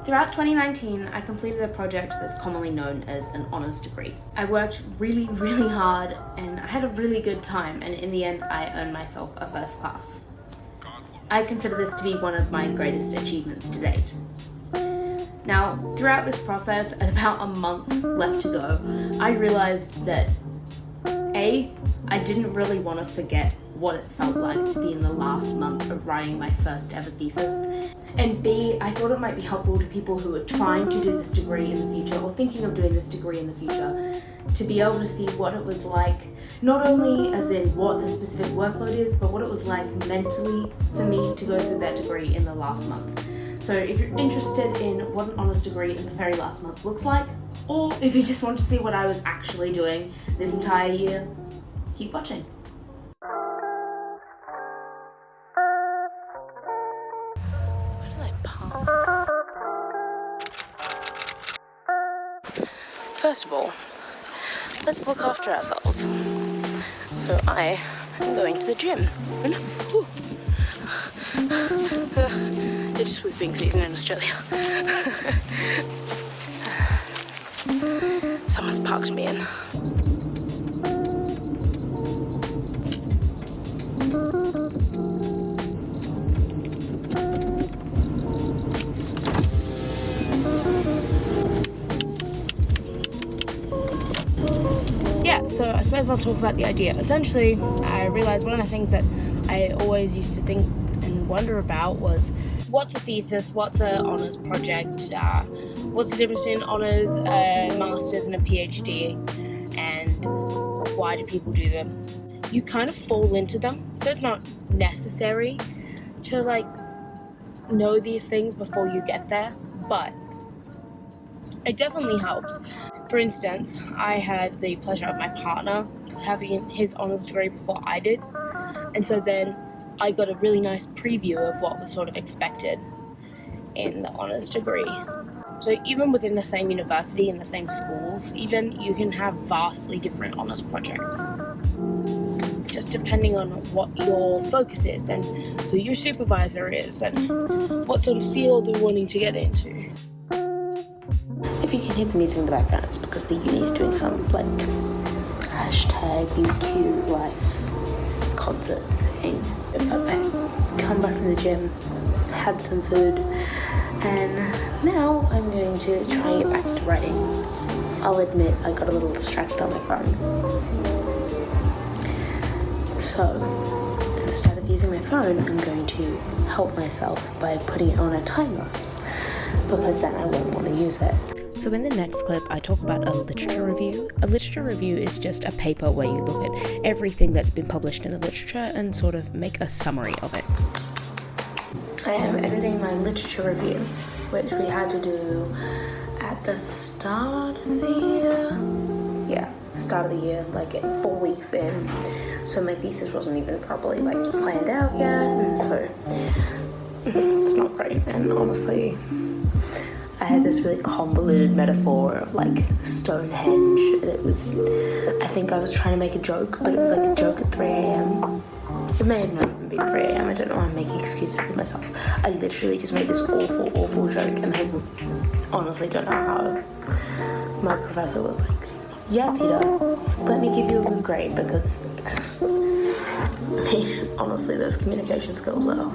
Throughout 2019, I completed a project that's commonly known as an honours degree. I worked really hard and I had a really good time, and in the end I earned myself a first class. I consider this to be one of my greatest achievements to date. Now, throughout this process, at about a month left to go, I realised that A, I didn't really want to forget what it felt like to be in the last month of writing my first ever thesis. And B, I thought it might be helpful to people who are trying to do this degree in the future or thinking of doing this degree in the future to be able to see what it was like, not only as in what the specific workload is, but what it was like mentally for me to go through that degree in the last month. So if you're interested in what an honours degree in the very last month looks like, or if you just want to see what I was actually doing this entire year, keep watching. First of all, let's look after ourselves. So I am going to the gym. It's swooping season in Australia. Someone's parked me in. So I suppose I'll talk about the idea. Essentially, I realised one of the things that I always used to think and wonder about was, what's a thesis, what's an honours project, what's the difference in honours, a master's and a PhD, and why do people do them? You kind of fall into them, so it's not necessary to know these things before you get there, but it definitely helps. For instance, I had the pleasure of my partner having his honours degree before I did, and so then I got a really nice preview of what was sort of expected in the honours degree. So even within the same university and the same schools, even, you can have vastly different honours projects, just depending on what your focus is and who your supervisor is and what sort of field you're wanting to get into. If you can hear the music in the background, it's because the uni's doing some #UQ life concert thing. I come back from the gym, had some food, and now I'm going to try and get back to writing. I'll admit I got a little distracted on my phone. So instead of using my phone, I'm going to help myself by putting it on a time lapse, because then I won't want to use it. So in the next clip, I talk about a literature review. A literature review is just a paper where you look at everything that's been published in the literature and sort of make a summary of it. I am editing my literature review, which we had to do at the start of the year. Yeah, the start of the year, 4 weeks in. So my thesis wasn't even properly planned out yet, and so it's not great. And honestly, I had this really convoluted metaphor of the Stonehenge, and it was, I think I was trying to make a joke, but it was a joke at 3 a.m. It may have not even been 3 a.m. I don't know why I'm making excuses for myself. I literally just made this awful joke, and I honestly don't know how. My professor was like, yeah, Peter, let me give you a good grade, because honestly, those communication skills are...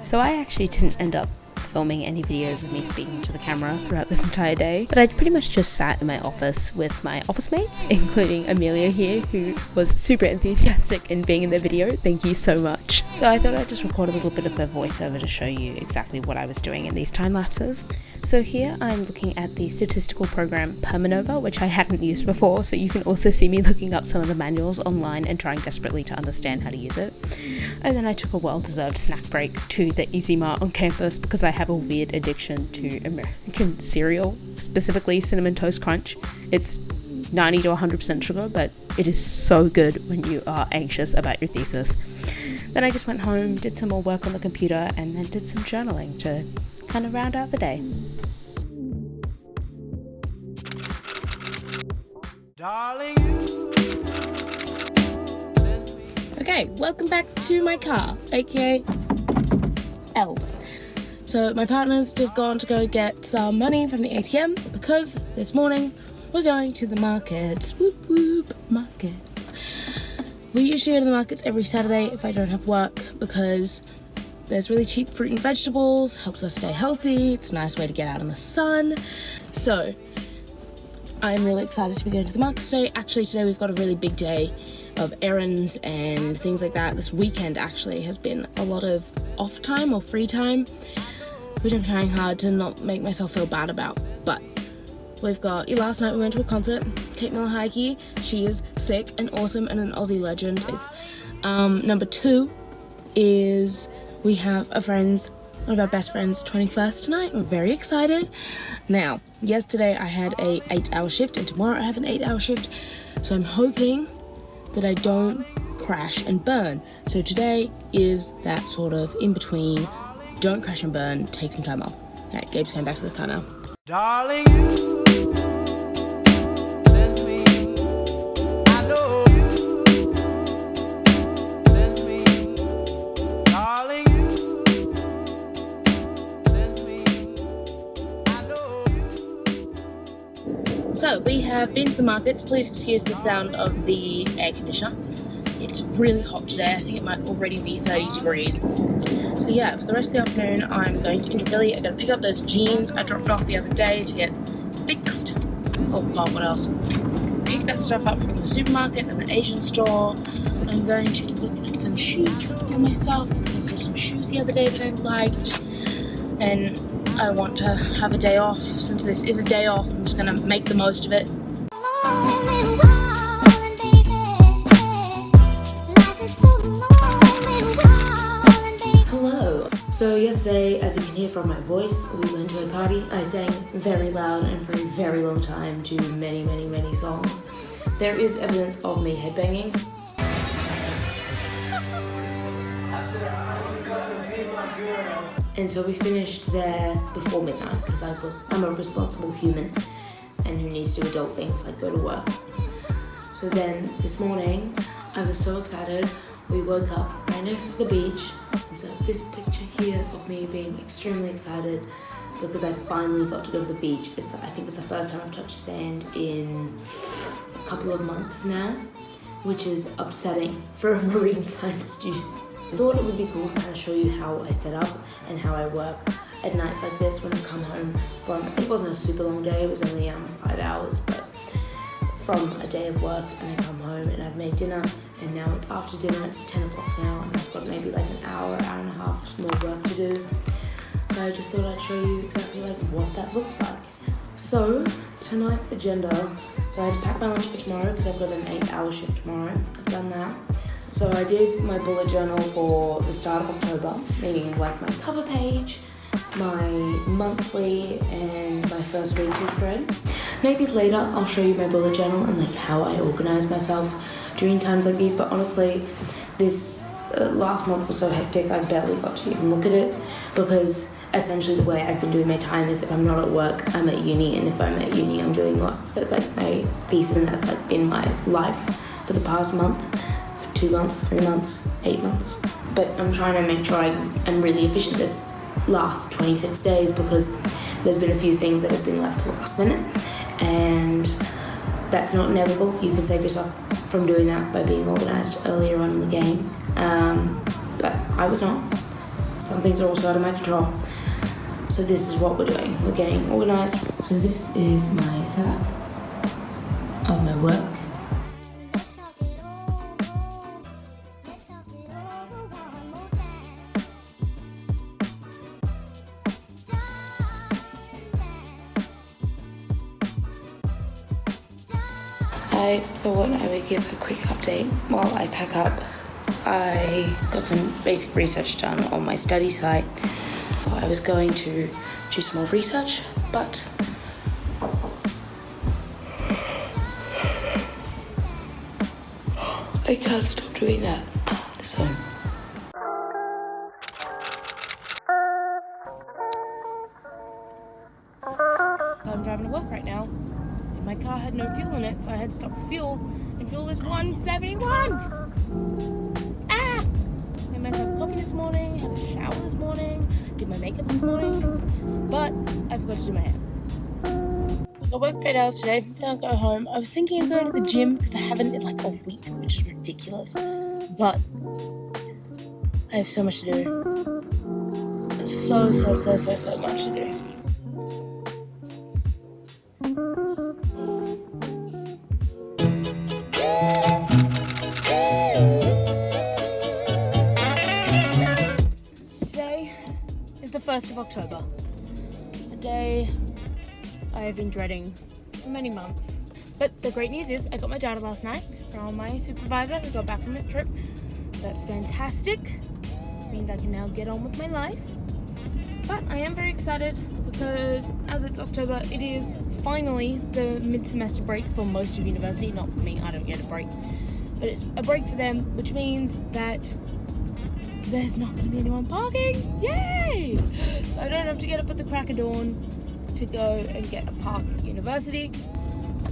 So I actually didn't end up filming any videos of me speaking to the camera throughout this entire day, but I pretty much just sat in my office with my office mates, including Amelia here, who was super enthusiastic in being in the video. Thank you so much. So I thought I'd just record a little bit of a voiceover to show you exactly what I was doing in these time lapses. So here I'm looking at the statistical program Permanova, which I hadn't used before, so you can also see me looking up some of the manuals online and trying desperately to understand how to use it. And then I took a well-deserved snack break to the Easy Mart on campus because I have a weird addiction to American cereal, specifically Cinnamon Toast Crunch. It's 90 to 100% sugar, but it is so good when you are anxious about your thesis. Then I just went home, did some more work on the computer, and then did some journaling to kind of round out the day. Okay, welcome back to my car, aka L. So my partner's just gone to go get some money from the ATM because this morning we're going to the markets. Whoop whoop, markets. We usually go to the markets every Saturday if I don't have work because there's really cheap fruit and vegetables, helps us stay healthy, it's a nice way to get out in the sun. So I'm really excited to be going to the markets today. Actually, today we've got a really big day of errands and things like that. This weekend actually has been a lot of off time or free time, which I'm trying hard to not make myself feel bad about. But we've got, last night we went to a concert. Kate Miller-Heidke, she is sick and awesome and an Aussie legend. Is number 2 is we have one of our best friends' 21st tonight. We're very excited. Now, yesterday I had a 8-hour shift and tomorrow I have an 8-hour shift. So I'm hoping that I don't crash and burn. So today is that sort of in between, don't crash and burn, take some time off. Okay, Gabe's coming back to the car now. Darling, so we have been to the markets. Please excuse the sound of the air conditioner. It's really hot today. I think it might already be 30 degrees. So yeah, for the rest of the afternoon, I'm going to Indooroopilly. I gotta pick up those jeans I dropped off the other day to get fixed. Oh god, what else? Pick that stuff up from the supermarket and the Asian store. I'm going to look at some shoes for myself because I saw some shoes the other day that I liked. And I want to have a day off. Since this is a day off, I'm just gonna make the most of it. Hello. So yesterday, as you can hear from my voice, we went to a party. I sang very loud and for a very long time to many, many, many songs. There is evidence of me headbanging. And so we finished there before midnight because I'm a responsible human and who needs to do adult things like go to work. So then this morning I was so excited. We woke up right next to the beach, and so this picture here of me being extremely excited because I finally got to go to the beach. I think it's the first time I've touched sand in a couple of months now, which is upsetting for a marine science student. I thought it would be cool to kind of show you how I set up and how I work at nights like this when I come home from, it wasn't a super long day, it was only 5 hours, but from a day of work, and I come home and I've made dinner, and now it's after dinner, it's 10 o'clock now, and I've got maybe like an hour and a half more work to do. So I just thought I'd show you exactly like what that looks like. So tonight's agenda, so I had to pack my lunch for tomorrow because I've got an 8-hour shift tomorrow. I've done that. So I did my bullet journal for the start of October, meaning like my cover page, my monthly, and my first weekly spread. Maybe later I'll show you my bullet journal and like how I organize myself during times like these, but honestly this last month was so hectic I barely got to even look at it because essentially the way I've been doing my time is if I'm not at work, I'm at uni, and if I'm at uni I'm doing like my thesis, and that's like been my life for the past month. 2 months, 3 months, 8 months. But I'm trying to make sure I'm really efficient this last 26 days because there's been a few things that have been left to the last minute, and that's not inevitable. You can save yourself from doing that by being organised earlier on in the game. But I was not. Some things are also out of my control. So this is what we're doing. We're getting organised. So this is my setup of my work. I thought I would give a quick update while I pack up. I got some basic research done on my study site. I was going to do some more research, but I can't stop doing that. So I'm driving to work right now. And my car had no fuel in it, so I had to stop for fuel. And fuel is $1.71. Made myself coffee this morning, had a shower this morning, did my makeup this morning, but I forgot to do my hair. So I work for 8 hours today, then I'll go home. I was thinking of going to the gym because I haven't in like a week, which is ridiculous. But I have so much to do. So much to do. The 1st of October, a day I have been dreading for many months. But the great news is I got my data last night from my supervisor who got back from his trip. That's fantastic. It means I can now get on with my life. But I am very excited because as it's October, it is finally the mid-semester break for most of university. Not for me, I don't get a break. But it's a break for them, which means that there's not going to be anyone parking. Yay! So I don't have to get up at the crack of dawn to go and get a park at university.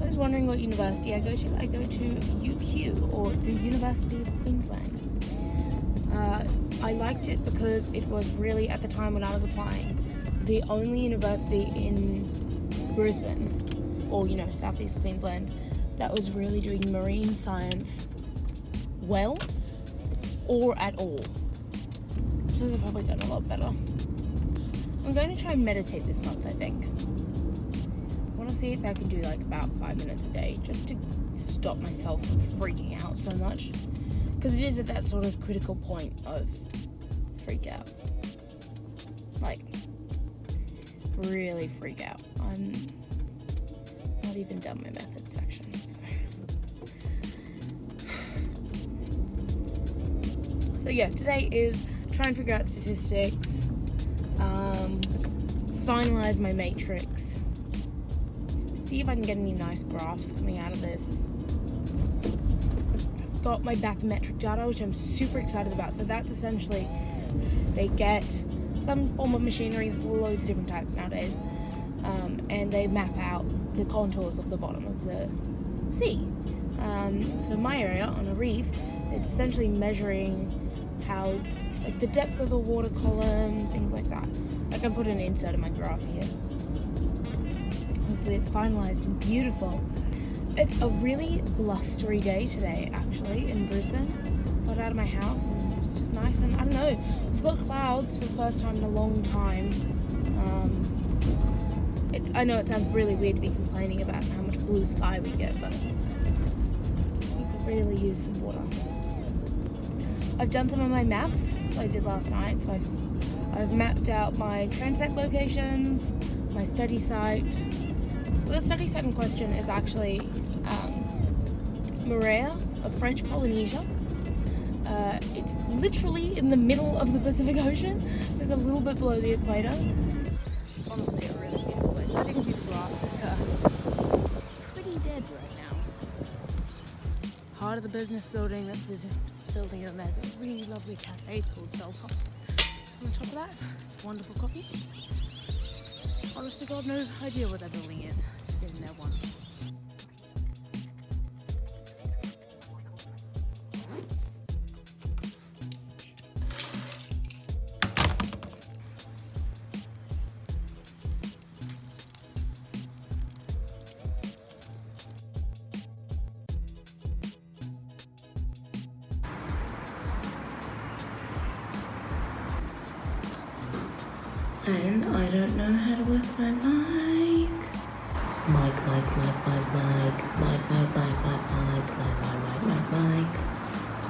I was wondering what university I go to. I go to UQ, or the University of Queensland. I liked it because it was really, at the time when I was applying, the only university in Brisbane, or southeast Queensland, that was really doing marine science well, or at all. So they've probably done a lot better. I'm going to try and meditate this month, I think. I want to see if I can do like about 5 minutes a day just to stop myself from freaking out so much. Because it is at that sort of critical point of freak out. Like, really freak out. I'm not even done my method section, so yeah, today is try and figure out statistics, finalize my matrix, see if I can get any nice graphs coming out of this. I've got my bathymetric data, which I'm super excited about. So that's essentially, they get some form of machinery, there's loads of different types nowadays, and they map out the contours of the bottom of the sea. So in my area, on a reef, it's essentially measuring how, like, the depth of the water column, things like that. I can put an insert in my graph here. Hopefully it's finalized and beautiful. It's a really blustery day today, actually, in Brisbane. Got out of my house and it was just nice, and I don't know, we've got clouds for the first time in a long time. I know it sounds really weird to be complaining about how much blue sky we get, but we could really use some water. I've done some of my maps, so I did last night. So I've mapped out my transect locations, my study site. The study site in question is actually Moorea of French Polynesia. It's literally in the middle of the Pacific Ocean, just a little bit below the equator. Honestly, a really beautiful place. As you can see, the grass is pretty dead right now. Part of the business building, this business building in there, there's a really lovely cafe called Belltop. On top of that, it's wonderful coffee. Honestly, God, no idea what that building is. I've been there once. And I don't know how to work my mic. Mic.